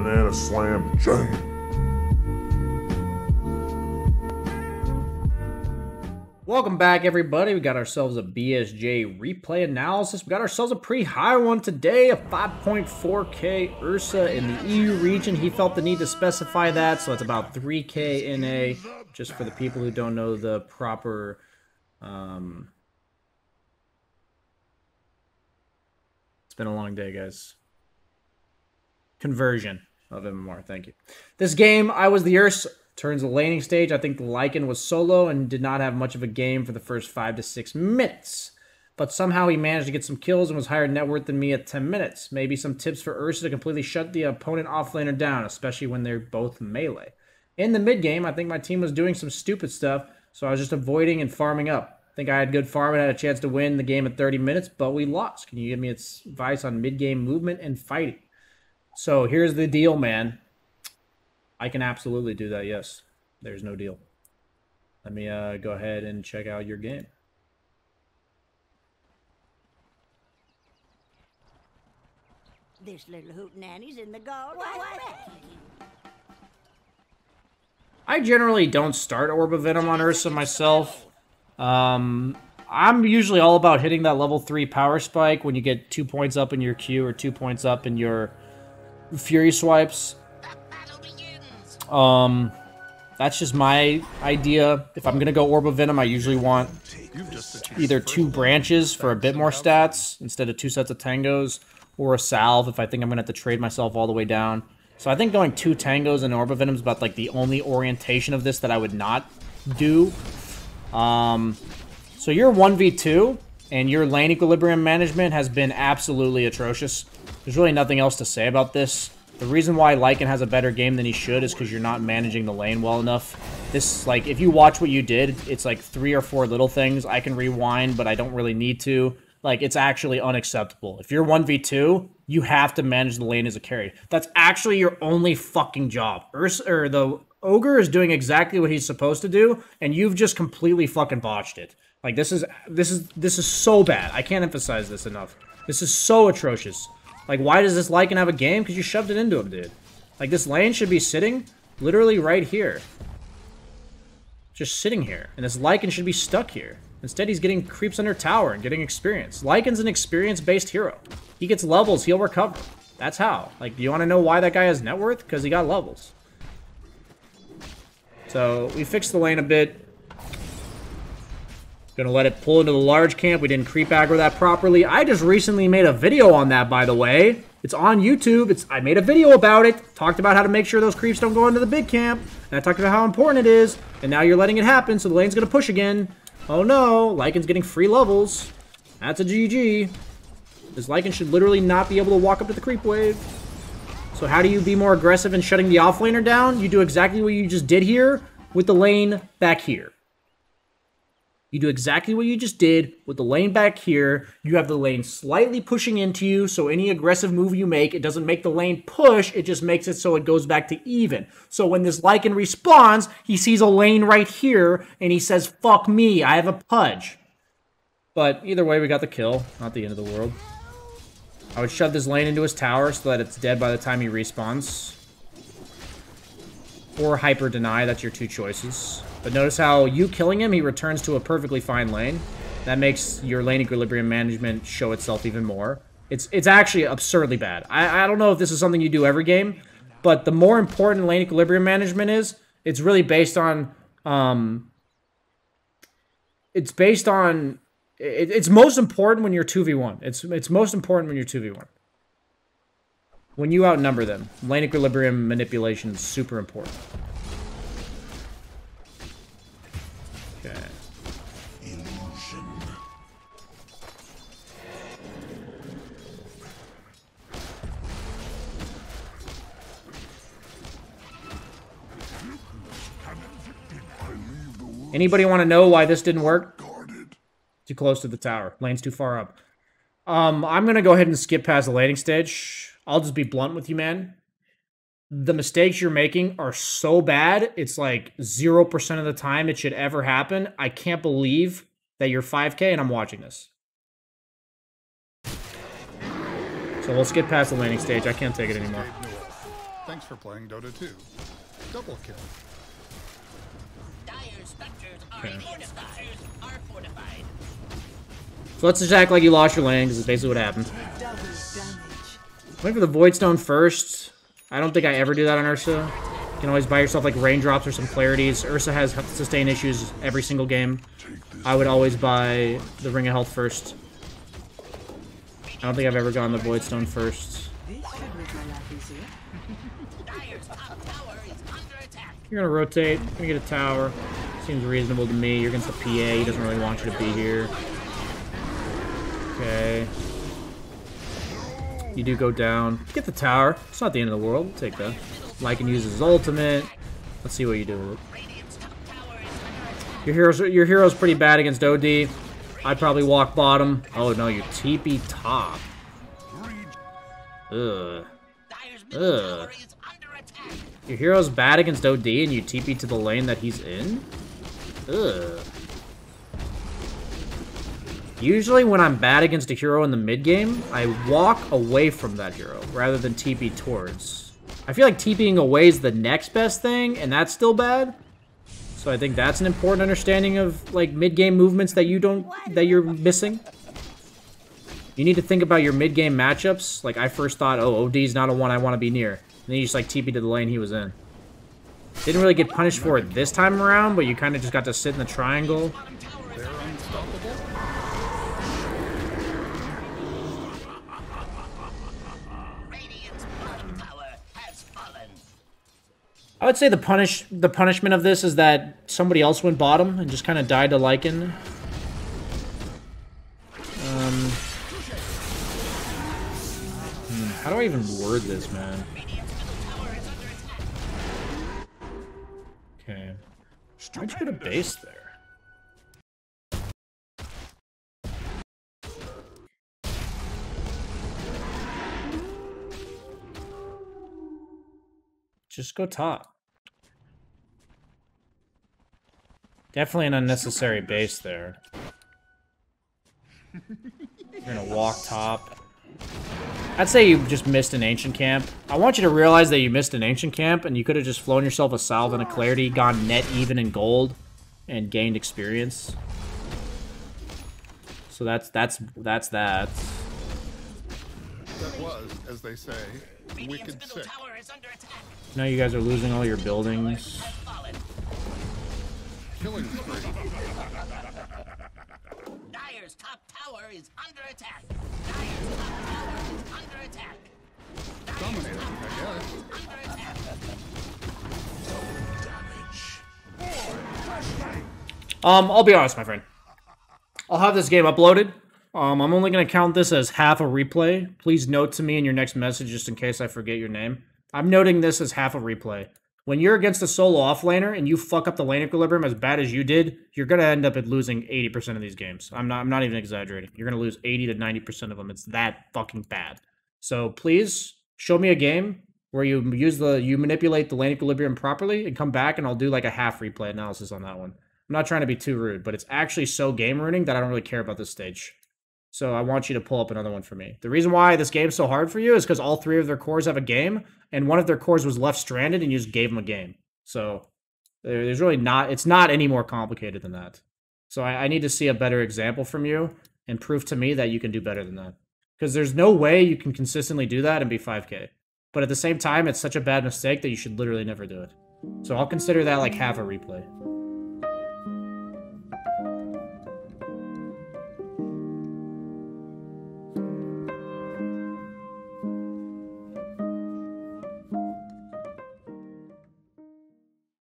Banana Slam Jam. Welcome back, everybody. We got ourselves a BSJ replay analysis. We got ourselves a pretty high one today, a 5.4K Ursa in the EU region. He felt the need to specify that, so it's about 3K NA, just for the people who don't know the proper... It's been a long day, guys. Conversion of MMR, thank you. This game, I was the Ursa. Turns the laning stage. I think the Lycan was solo and did not have much of a game for the first 5 to 6 minutes. But somehow he managed to get some kills and was higher net worth than me at 10 minutes. Maybe some tips for Ursa to completely shut the opponent offlaner down, especially when they're both melee. In the mid game, I think my team was doing some stupid stuff, so I was just avoiding and farming up. I think I had good farm and had a chance to win the game at 30 minutes, but we lost. Can you give me advice on mid-game movement and fighting? So here's the deal, man. I can absolutely do that, yes. There's no deal. Let me go ahead and check out your game. This little hootenanny's in the goal. I generally don't start Orb of Venom on Ursa myself. I'm usually all about hitting that level 3 power spike when you get 2 points up in your Q or 2 points up in your Fury swipes. That's just my idea. If I'm gonna go Orb of Venom, I usually want either 2 branches for a bit more stats instead of 2 sets of tangos, or a salve if I think I'm gonna have to trade myself all the way down. So I think going 2 tangos and Orb of Venom is about like the only orientation of this that I would not do. So your 1v2 and your lane equilibrium management has been absolutely atrocious. There's really nothing else to say about this. The reason why Lycan has a better game than he should is because you're not managing the lane well enough. This, like, if you watch what you did, it's like 3 or 4 little things. I can rewind, but I don't really need to. Like, it's actually unacceptable. If you're 1v2, you have to manage the lane as a carry. That's actually your only fucking job. The Ogre is doing exactly what he's supposed to do, and you've just completely fucking botched it. Like, this is so bad. I can't emphasize this enough. This is so atrocious. Like, why does this Lycan have a game? Because you shoved it into him, dude. Like, this lane should be sitting literally right here. Just sitting here. And this Lycan should be stuck here. Instead, he's getting creeps under tower and getting experience. Lycan's an experience-based hero. He gets levels, he'll recover. That's how. Like, do you want to know why that guy has net worth? Because he got levels. So, we fixed the lane a bit. Gonna let it pull into the large camp. We didn't creep aggro that properly. I just recently made a video on that, by the way. It's on YouTube. I made a video about it. Talked about how to make sure those creeps don't go into the big camp. And I talked about how important it is. And now you're letting it happen, so the lane's gonna push again. Oh no, Lycan's getting free levels. That's a GG. This Lycan should literally not be able to walk up to the creep wave. So how do you be more aggressive in shutting the offlaner down? You do exactly what you just did here with the lane back here. You do exactly what you just did with the lane back here. You have the lane slightly pushing into you, so any aggressive move you make, it doesn't make the lane push, it just makes it so it goes back to even. So when this Lycan respawns, he sees a lane right here, and he says, fuck me, I have a pudge. But either way, we got the kill. Not the end of the world. I would shove this lane into his tower so that it's dead by the time he respawns. Or hyper deny, that's your 2 choices. But notice how you killing him, he returns to a perfectly fine lane. That makes your lane equilibrium management show itself even more. It's actually absurdly bad. I don't know if this is something you do every game, but the more important lane equilibrium management is, it's really based on, it's most important when you're 2v1. It's most important when you're 2v1. When you outnumber them, lane equilibrium manipulation is super important. Okay. Illusion. Anybody want to know why this didn't work? Too close to the tower. Lane's too far up. I'm going to go ahead and skip past the laning stage. I'll just be blunt with you, man. The mistakes you're making are so bad, it's like 0% of the time it should ever happen. I can't believe that you're 5K and I'm watching this. So we'll skip past the laning stage. I can't take it anymore. Thanks for playing Dota 2. Double kill. Dire structures are fortified. So let's just act like you lost your lane, because it's basically what happened. Wait for the Void Stone first. I don't think I ever do that on Ursa. You can always buy yourself like raindrops or some clarities. Ursa has sustain issues every single game. I would always buy the Ring of Health first. I don't think I've ever gone the Void Stone first. You're gonna rotate, you're gonna get a tower. Seems reasonable to me. You're against the PA, he doesn't really want you to be here. Okay. You do go down. Get the tower. It's not the end of the world. We'll take that. Lycan uses his ultimate. Let's see what you do with it. Your hero's pretty bad against OD. I'd probably walk bottom. Oh no, you TP top. Ugh. Ugh. Your hero's bad against OD and you TP to the lane that he's in? Ugh. Usually when I'm bad against a hero in the mid game, I walk away from that hero rather than TP towards. I feel like TPing away is the next best thing, and that's still bad. So I think that's an important understanding of like mid game movements that you're missing. You need to think about your mid game matchups. Like I first thought, oh, OD's not a one I want to be near. And then you just like TP to the lane he was in. Didn't really get punished for it this time around, but you kind of just got to sit in the triangle. They're unstoppable. I would say the punishment of this is that somebody else went bottom and just kind of died to Lycan. How do I even word this, man? Okay. Why'd you put a base there? Just go top. Definitely an unnecessary base there. You're gonna walk top. I'd say you just missed an Ancient Camp. I want you to realize that you missed an Ancient Camp and you could have just flown yourself a Salve and a Clarity, gone net even in gold, and gained experience. So that's that. That was, as they say, wicked sick. Now you guys are losing all your buildings. Killing spree. Dire's top tower is under attack. Dire's top tower is under attack. Dominating, I guess. Under attack. I'll be honest, my friend. I'll have this game uploaded. I'm only going to count this as half a replay. Please note to me in your next message just in case I forget your name. I'm noting this as half a replay. When you're against a solo offlaner and you fuck up the lane equilibrium as bad as you did, you're going to end up at losing 80% of these games. I'm not even exaggerating. You're going to lose 80 to 90% of them. It's that fucking bad. So please show me a game where you manipulate the lane equilibrium properly and come back and I'll do like a half replay analysis on that one. I'm not trying to be too rude, but it's actually so game ruining that I don't really care about this stage. So I want you to pull up another one for me. The reason why this game's so hard for you is because all three of their cores have a game, and one of their cores was left stranded, and you just gave them a game. So there's really it's not any more complicated than that. So I need to see a better example from you and prove to me that you can do better than that. Because there's no way you can consistently do that and be 5K. But at the same time, it's such a bad mistake that you should literally never do it. So I'll consider that like half a replay.